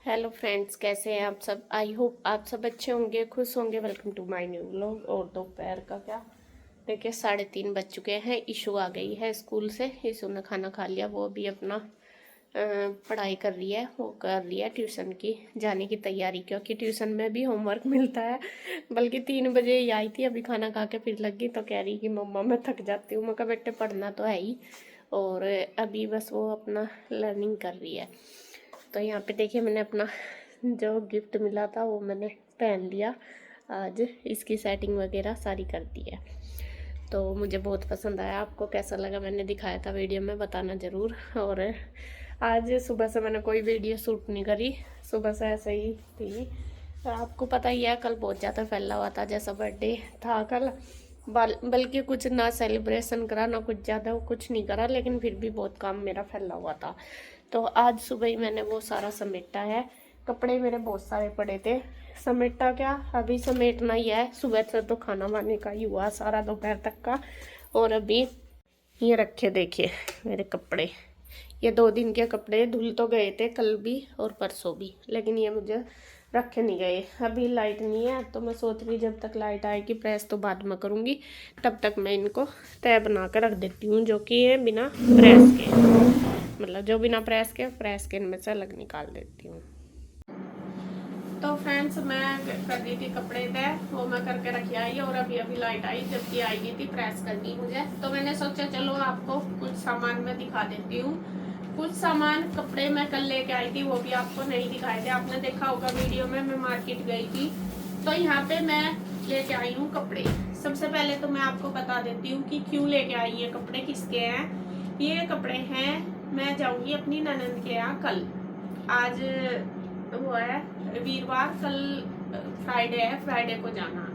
Hello friends, कैसे हैं आप सब। आई होप आप सब अच्छे होंगे, खुश होंगे। Welcome to my new vlog. और दोपहर का क्या देखिए 3:30 बज चुके हैं। इशू आ गई है स्कूल से। इशू ने खाना खा लिया, वो भी अपना पढ़ाई कर रही है। वो कर रही है ट्यूशन की जाने की तैयारी, क्योंकि ट्यूशन में भी होमवर्क मिलता है। बल्कि 3 बजे ही आई थी, अभी खाना खा के फिर लगी तो कह रही कि मम्मा मैं थक जाती हूँ। मैं कहा बेटे पढ़ना तो है ही। और अभी बस वो अपना लर्निंग कर रही है। तो यहाँ पे देखिए मैंने अपना जो गिफ्ट मिला था वो मैंने पहन लिया आज। इसकी सेटिंग वगैरह सारी कर दी है, तो मुझे बहुत पसंद आया। आपको कैसा लगा, मैंने दिखाया था वीडियो में, बताना ज़रूर। और आज सुबह से मैंने कोई वीडियो शूट नहीं करी, सुबह से ऐसे ही थी। आपको पता ही है कल बहुत ज़्यादा फैला हुआ था, जैसा बर्थडे था कल। बल्कि कुछ ना सेलिब्रेशन करा ना कुछ ज़्यादा कुछ नहीं करा, लेकिन फिर भी बहुत काम मेरा फैला हुआ था। तो आज सुबह ही मैंने वो सारा समेटा है। कपड़े मेरे बहुत सारे पड़े थे, समेटा क्या अभी समेटना ही है। सुबह से तो खाना वाने का ही हुआ सारा दोपहर तक का। और अभी ये रखे देखिए मेरे कपड़े। ये 2 दिन के कपड़े धुल तो गए थे कल भी और परसों भी, लेकिन ये मुझे रखे नहीं गए। अभी लाइट नहीं है तो मैं सोच रही जब तक लाइट आएगी प्रेस तो बाद में करूँगी। तब तक मैं इनको तय बना कर रख देती हूँ, जो कि है बिना प्रेस के, मतलब जो बिना प्रेस के इनमें से अलग निकाल देती हूँ। तो फ्रेंड्स मैं कर रही थी कपड़े तय, वो मैं करके रखी आई। और अभी अभी लाइट आई, जबकि आएगी थी प्रेस करनी मुझे। तो मैंने सोचा चलो आपको कुछ सामान मैं दिखा देती हूँ। कुछ सामान कपड़े मैं कल लेके आई थी, वो भी आपको नहीं दिखाए थे। आपने देखा होगा वीडियो में, मैं मार्केट गई थी। तो यहाँ पे मैं लेके आई हूँ कपड़े। सबसे पहले तो मैं आपको बता देती हूँ कि क्यों लेके आई ये कपड़े, किसके हैं ये कपड़े हैं। मैं जाऊंगी अपनी ननंद के यहाँ कल। आज वो है वीरवार, कल फ्राइडे है, फ्राइडे को जाना।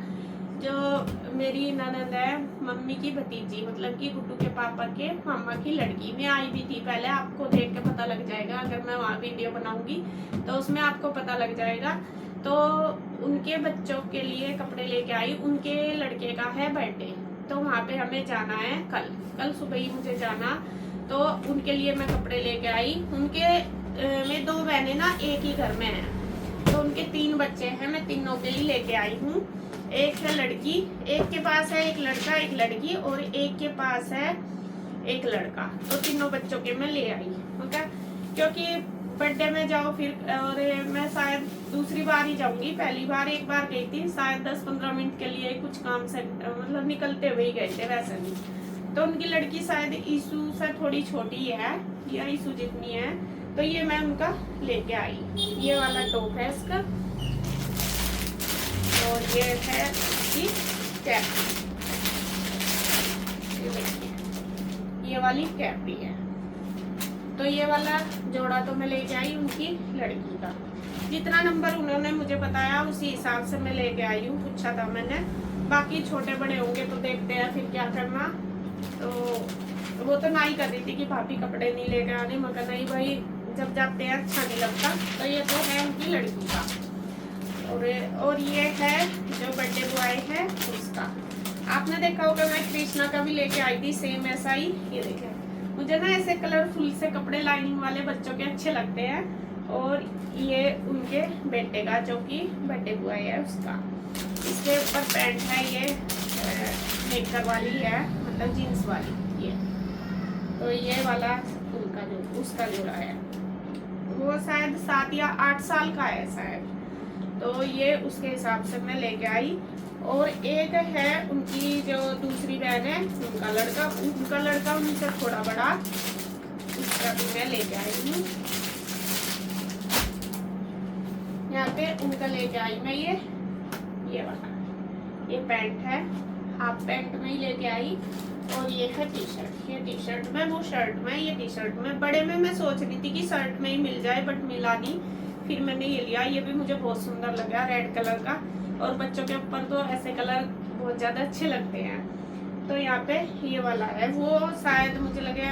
जो मेरी ननंद है, मम्मी की भतीजी, मतलब कि गुड्डू के पापा के मामा की लड़की, मैं आई भी थी पहले। आपको देख के पता लग जाएगा, अगर मैं वहाँ वीडियो बनाऊंगी तो उसमें आपको पता लग जाएगा। तो उनके बच्चों के लिए कपड़े लेके आई, उनके लड़के का है बर्थडे। तो वहाँ पे हमें जाना है कल सुबह ही मुझे जाना। तो उनके लिए मैं कपड़े लेके आई। उनके में 2 बहनें ना एक ही घर में है, तो उनके 3 बच्चे हैं। मैं तीनों के लिए लेके आई हूँ। एक है लड़की, एक के पास है एक लड़का एक लड़की, और एक के पास है एक लड़का। तो तीनों बच्चों के मैं ले आई, ठीक है। क्योंकि बर्थडे में जाओ फिर, और मैं शायद दूसरी बार ही जाऊंगी। पहली बार एक बार गई थी, शायद 10-15 मिनट के लिए कुछ काम से, मतलब निकलते हुए ही गए थे, वैसे नहीं। तो उनकी लड़की शायद ईशु से थोड़ी छोटी है या ईशु जितनी है। तो ये मैं उनका लेके आई। ये वाला टॉप है इसका, और ये है इसकी कैप, ये वाली कैप भी है। तो ये वाला जोड़ा तो मैं लेके आई उनकी लड़की का। जितना नंबर उन्होंने मुझे बताया उसी हिसाब से मैं लेके आई हूँ। पूछा था मैंने, बाकी छोटे बड़े होंगे तो देखते हैं फिर क्या करना। तो वो तो ना ही कर रही थी कि भाभी कपड़े नहीं लेके आने, मगर नहीं भाई, जब जाते हैं अच्छा नहीं लगता। तो ये तो है उनकी लड़की का। और ये है जो बर्थडे बॉय है उसका। आपने देखा होगा मैं कृष्णा का भी लेके आई थी, सेम ऐसा ही। ये देखिए, मुझे ना ऐसे कलरफुल से कपड़े लाइनिंग वाले बच्चों के अच्छे लगते हैं। और ये उनके बेटे का, जो कि बर्थडे बॉय है उसका। इसके ऊपर पैंट है, ये नेकर वाली है, मतलब जीन्स वाली ये। तो ये वाला उनका जो उसका जोड़ा है, वो शायद 7 या 8 साल का है शायद। तो ये उसके हिसाब से मैं लेके आई। और एक है उनकी जो दूसरी बहन है, उनका लड़का उनसे थोड़ा बड़ा, उसका भी मैं लेके आई हूँ। यहाँ पे उनका लेके आई मैं ये वाला, ये पैंट है, हाफ पैंट में ही लेके आई। और ये है टी शर्ट, ये टी शर्ट में, वो शर्ट में, ये टी शर्ट में। बड़े में मैं सोच रही थी कि शर्ट में ही मिल जाए, बट मिला नहीं। फिर मैंने ये लिया, ये भी मुझे बहुत सुंदर लगा, रेड कलर का। और बच्चों के ऊपर तो ऐसे कलर बहुत ज़्यादा अच्छे लगते हैं। तो यहाँ पे ये वाला है, वो शायद मुझे लगे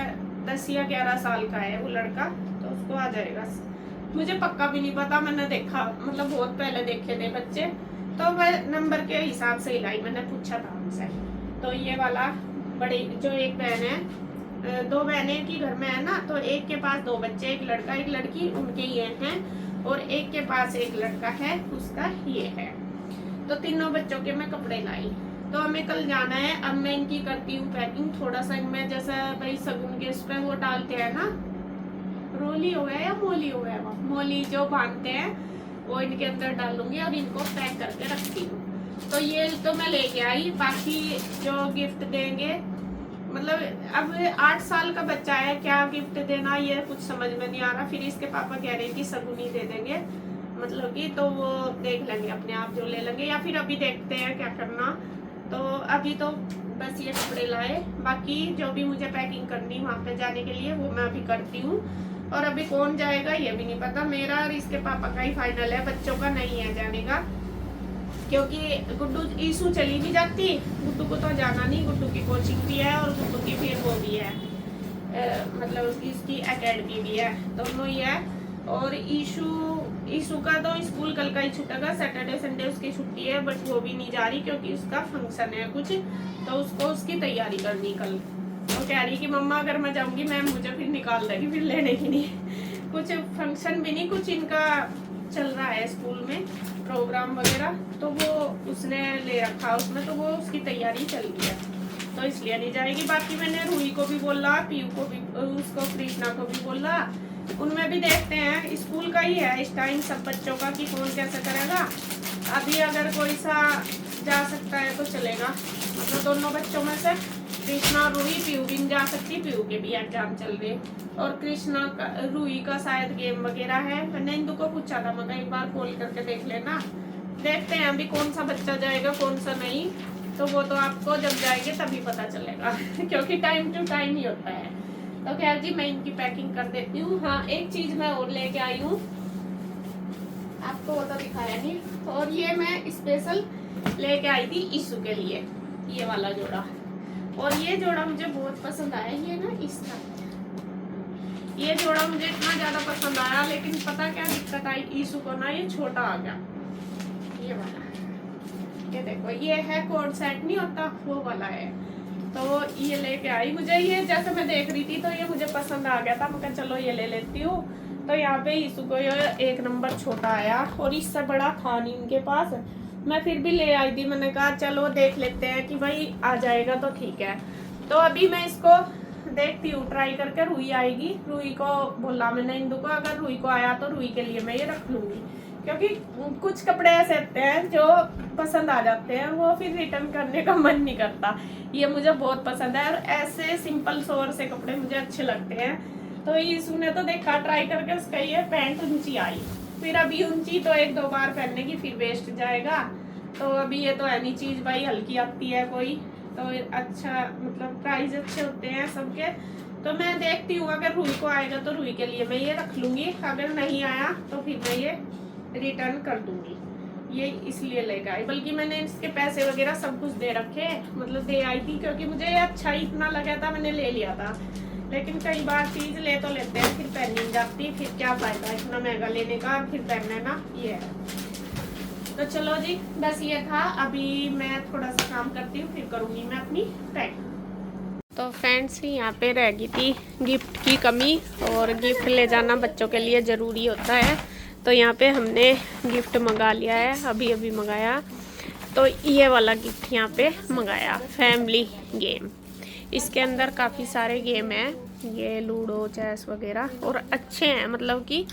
10 या 11 साल का है वो लड़का, तो उसको आ जाएगा। मुझे पक्का भी नहीं पता, मैंने देखा, मतलब बहुत पहले देखे थे बच्चे, तो मैं नंबर के हिसाब से ही लाई, मैंने पूछा था उनसे। तो ये वाला बड़ी जो एक बहन है, 2 बहनें की घर में है ना, तो एक के पास 2 बच्चे, एक लड़का एक लड़की, उनके ये हैं। और एक के पास एक लड़का है, उसका ये है। तो तीनों बच्चों के मैं कपड़े लाई। तो हमें कल जाना है। अब मैं इनकी करती हूँ पैकिंग। थोड़ा सा इनमें जैसा भाई सगुन के उस पर वो डालते हैं ना, रोली हो गया या मोली हो गया, वो मोली जो बांधते हैं वो इनके अंदर डालूंगी और इनको पैक करके रखती हूँ। तो ये तो मैं लेके आई। बाकी जो गिफ्ट देंगे, मतलब अब 8 साल का बच्चा है, क्या गिफ्ट देना ये कुछ समझ में नहीं आ रहा। फिर इसके पापा कह रहे हैं कि सगुनी दे देंगे, मतलब कि तो वो देख लेंगे अपने आप जो ले लेंगे, या फिर अभी देखते हैं क्या करना। तो अभी तो बस ये कपड़े लाए, बाकी जो भी मुझे पैकिंग करनी वहाँ पे जाने के लिए वो मैं अभी करती हूँ। और अभी कौन जाएगा ये भी नहीं पता। मेरा और इसके पापा का ही फाइनल है, बच्चों का नहीं है जाने का, क्योंकि गुड्डू ईशू चली भी जाती, गुड्डू को तो जाना नहीं, गुड्डू की कोचिंग भी है और गुड्डू की फिर वो भी है, मतलब उसकी एकेडमी भी है, दोनों ही है। और ईशू का तो स्कूल कल का ही छूटेगा, सैटरडे संडे उसकी छुट्टी है, बट वो भी नहीं जा रही क्योंकि उसका फंक्शन है कुछ, तो उसको उसकी तैयारी करनी कल। तो कह रही कि मम्मा अगर मैं जाऊंगी मैम मुझे फिर निकाल देगी, फिर लेने की नहीं। कुछ फंक्शन भी नहीं, कुछ इनका चल रहा है स्कूल में प्रोग्राम वगैरह, तो वो उसने ले रखा उसमें, तो वो उसकी तैयारी चल रही है, तो इसलिए नहीं जाएगी। बाकी मैंने रूही को भी बोला, पीयू को भी, उसको कृष्णा को भी बोला, उनमें भी देखते हैं। स्कूल का ही है इस टाइम सब बच्चों का कि कौन कैसे करेगा। अभी अगर कोई सा जा सकता है तो चलेगा, मतलब दोनों बच्चों में से कृष्णा और रूही। पीयू भी नहीं जा सकती, पीयू के भी एग्जाम चल रहे, और कृष्णा का रूही का शायद गेम वगैरह है। मैंने इंदु को पूछा था, मगर एक बार कॉल करके देख लेना। देखते हैं अभी कौन सा बच्चा जाएगा कौन सा नहीं, तो वो तो आपको जब जाएंगे तभी पता चलेगा क्योंकि टाइम टू टाइम ही होता है। तो खैर जी मैं इनकी पैकिंग कर देती हूँ। हाँ एक चीज मैं और लेके आई हूँ, आपको वो तो दिखाया नहीं, और ये मैं स्पेशल लेके आई थी ईशू के लिए, ये वाला जोड़ा। और ये जोड़ा मुझे बहुत पसंद आया, ये ना इसका, ये जोड़ा मुझे इतना ज्यादा पसंद आया, लेकिन पता क्या दिक्कत आई ईशू को ना, ये छोटा आ गया, ये वाला। ये देखो ये है कोड सेट नहीं होता वो वाला है, तो ये लेके आई। मुझे ये जैसे मैं देख रही थी तो ये मुझे पसंद आ गया था, मैं कहा चलो ये ले लेती हूँ। तो यहाँ पे ईशू को ये 1 नंबर छोटा आया, और इससे बड़ा था नहीं इनके पास, मैं फिर भी ले आई थी। मैंने कहा चलो देख लेते हैं कि भाई आ जाएगा तो ठीक है। तो अभी मैं इसको देखती हूँ ट्राई करके। रूही आएगी, रूही को बोला मैंने इंदु को, अगर रूही को आया तो रूही के लिए मैं ये रख लूंगी, क्योंकि कुछ कपड़े ऐसे होते हैं जो पसंद आ जाते हैं, वो फिर रिटर्न करने का मन नहीं करता। ये मुझे बहुत पसंद है, और ऐसे सिंपल सोवर से कपड़े मुझे अच्छे लगते हैं। तो इसने तो देखा ट्राई करके, उसका ये पैंट ऊंची आई, फिर अभी ऊंची तो 1-2 बार पहनने की, फिर वेस्ट जाएगा। तो अभी ये तो ऐसी चीज भाई हल्की आती है कोई, तो अच्छा मतलब प्राइस अच्छे होते हैं सबके। तो मैं देखती हूँ अगर रूही को आएगा तो रूही के लिए मैं ये रख लूंगी, अगर नहीं आया तो फिर मैं ये रिटर्न कर दूंगी। ये इसलिए लेकर आई, बल्कि मैंने इसके पैसे वगैरह सब कुछ दे रखे, मतलब दे आई थी, क्योंकि मुझे ये अच्छा ही इतना लगा था, मैंने ले लिया था। लेकिन कई बार चीज ले तो लेते हैं फिर पहन नहीं जाती, फिर क्या फायदा इतना महंगा लेने का और फिर पहनने ना, ये है। तो चलो जी बस ये था, अभी मैं थोड़ा सा काम करती हूँ, फिर करूँगी मैं अपनी पैक। तो फ्रेंड्स यहाँ पे रह गई थी गिफ्ट की कमी, और गिफ्ट ले जाना बच्चों के लिए ज़रूरी होता है। तो यहाँ पे हमने गिफ्ट मंगा लिया है, अभी अभी मंगाया। तो ये वाला गिफ्ट यहाँ पे मंगाया, फैमिली गेम। इसके अंदर काफ़ी सारे गेम हैं, ये लूडो चेस वगैरह, और अच्छे हैं, मतलब कि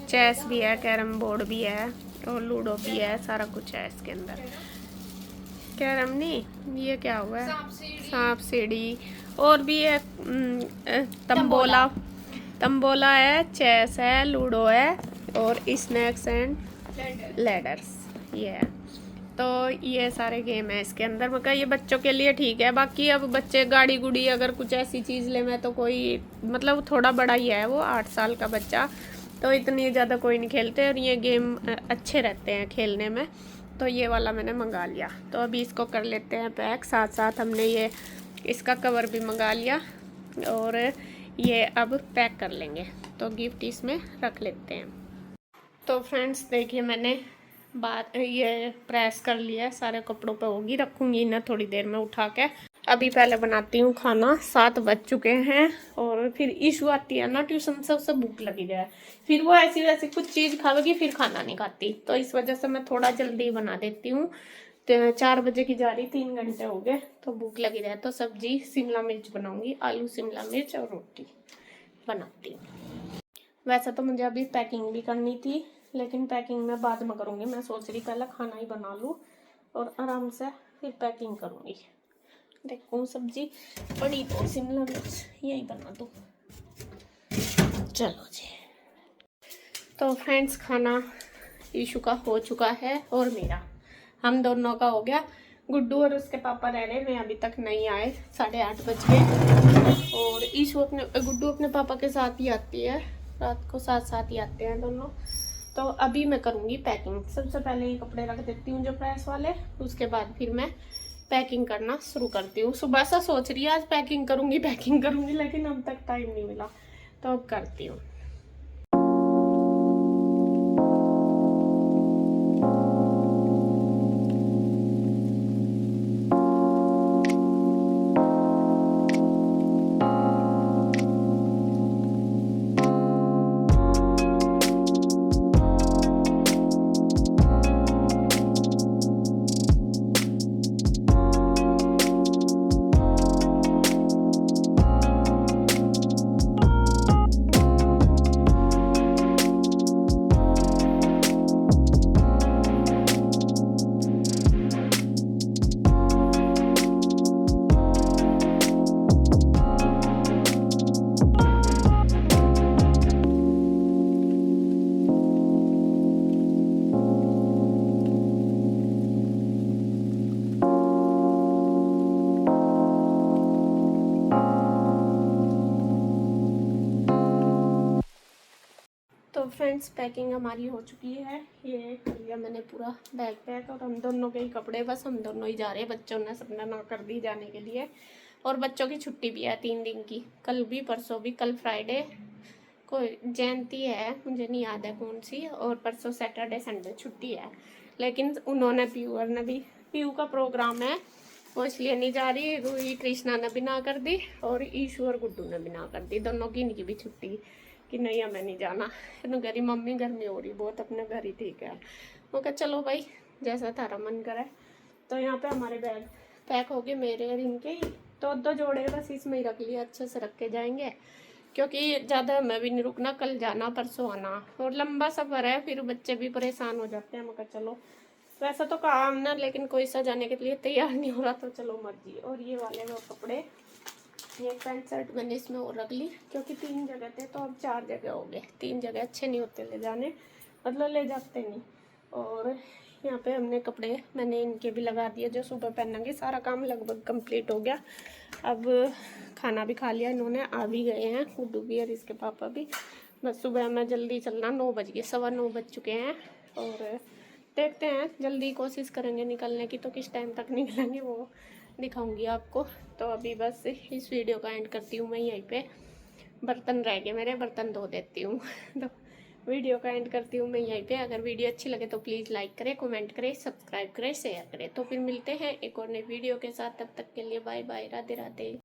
चेस भी है, कैरम बोर्ड भी है, और लूडो भी है, सारा कुछ है इसके अंदर। कैरम नहीं, ये क्या हुआ है, सांप सीढ़ी, और भी है तंबोला, तंबोला है, चेस है, लूडो है, और स्नैक्स एंड लैडर्स, ये है। तो ये सारे गेम है इसके अंदर। मैं कहा ये बच्चों के लिए ठीक है, बाकी अब बच्चे गाड़ी गुड़ी अगर कुछ ऐसी चीज़ ले, मैं तो कोई मतलब थोड़ा बड़ा ही है वो, 8 साल का बच्चा, तो इतनी ज़्यादा कोई नहीं खेलते, और ये गेम अच्छे रहते हैं खेलने में। तो ये वाला मैंने मंगा लिया, तो अभी इसको कर लेते हैं पैक। साथ साथ हमने ये इसका कवर भी मंगा लिया, और ये अब पैक कर लेंगे, तो गिफ्ट इसमें रख लेते हैं। तो फ्रेंड्स देखिए मैंने बात ये प्रेस कर लिया है, सारे कपड़ों पे होगी, रखूँगी इन्हें थोड़ी देर में उठा के। अभी पहले बनाती हूँ खाना, 7 बज चुके हैं। और फिर ईशू आती है ना ट्यूशन से, उससे भूख लगी जाए, फिर वो ऐसी वैसी कुछ चीज़ खावेगी, फिर खाना नहीं खाती। तो इस वजह से मैं थोड़ा जल्दी बना देती हूँ। तो 4 बजे की जा रही, 3 घंटे हो गए, तो भूख लगी रहे। तो सब्जी शिमला मिर्च बनाऊंगी, आलू शिमला मिर्च और रोटी बनाती हूँ। वैसे तो मुझे अभी पैकिंग भी करनी थी, लेकिन पैकिंग मैं बाद में करूँगी। मैं सोच रही पहले खाना ही बना लूँ और आराम से फिर पैकिंग करूँगी। देखो सब्जी पड़ी तो शिमला मिर्च यही बना दो। चलो जी। तो फ्रेंड्स खाना ईशू का हो चुका है और मेरा, हम दोनों का हो गया। गुड्डू और उसके पापा रह रहे हैं, अभी तक नहीं आए, 8:30 बज गए। और ईशू गुड्डू अपने पापा के साथ ही आती है, रात को साथ साथ ही आते हैं दोनों। तो अभी मैं करूँगी पैकिंग। सबसे पहले ये कपड़े रख देती हूँ जो प्रेस वाले, उसके बाद फिर मैं पैकिंग करना शुरू करती हूँ। सुबह से सोच रही है आज पैकिंग करूँगी, लेकिन अब तक टाइम नहीं मिला, तो अब करती हूँ। तो फ्रेंड्स पैकिंग हमारी हो चुकी है। ये कर लिया मैंने पूरा बैग पैक, और हम दोनों के ही कपड़े, बस हम दोनों ही जा रहे हैं। बच्चों ने सबने ना कर दी जाने के लिए, और बच्चों की छुट्टी भी है 3 दिन की, कल भी परसों भी। कल फ्राइडे कोई जयंती है, मुझे नहीं याद है कौन सी, और परसों सैटरडे संडे छुट्टी है। लेकिन उन्होंने पीयू का प्रोग्राम है, वो इसलिए नहीं जा रही। रूही कृष्णा ने भी ना कर दी, और ईशू और गुड्डू ने भी ना कर दी, दोनों की इनकी भी छुट्टी कि नहीं हमें नहीं जाना। फिर कह रही मम्मी गर्मी हो रही बहुत, अपने घर ही ठीक है। वो कहा चलो भाई जैसा तारा मन करे। तो यहाँ पे हमारे बैग पैक हो गए, मेरे और इनके ही। तो 2 जोड़े बस इसमें ही रख लिया, अच्छे से रख के जाएंगे, क्योंकि ज़्यादा हमें भी नहीं रुकना, कल जाना परसों आना, और लंबा सफ़र है, फिर बच्चे भी परेशान हो जाते हैं। मैं कहा चलो वैसा तो काम ना, लेकिन कोई सा जाने के लिए तैयार नहीं हो रहा, तो चलो मर्जी। और ये वाले वो कपड़े, ये पैंट शर्ट मैंने इसमें और रख ली, क्योंकि 3 जगह थे तो अब 4 जगह हो गए। 3 जगह अच्छे नहीं होते ले जाने, मतलब ले जाते नहीं। और यहाँ पे हमने कपड़े मैंने इनके भी लगा दिए जो सुबह पहनेंगे। सारा काम लगभग कंप्लीट हो गया। अब खाना भी खा लिया इन्होंने, आ भी गए हैं गुड्डू भी और इसके पापा भी। बस सुबह में जल्दी चलना, 9 बज गए, 9:15 बज चुके हैं। और देखते हैं, जल्दी कोशिश करेंगे निकलने की, तो किस टाइम तक निकलेंगे वो दिखाऊंगी आपको। तो अभी बस इस वीडियो का एंड करती हूँ मैं यहीं पे। बर्तन रह गए मेरे, बर्तन धो देती हूँ तो वीडियो का एंड करती हूँ मैं यहीं पे। अगर वीडियो अच्छी लगे तो प्लीज़ लाइक करें, कमेंट करें, सब्सक्राइब करें, शेयर करें। तो फिर मिलते हैं एक और नई वीडियो के साथ, तब तक के लिए बाय बाय, राधे राधे।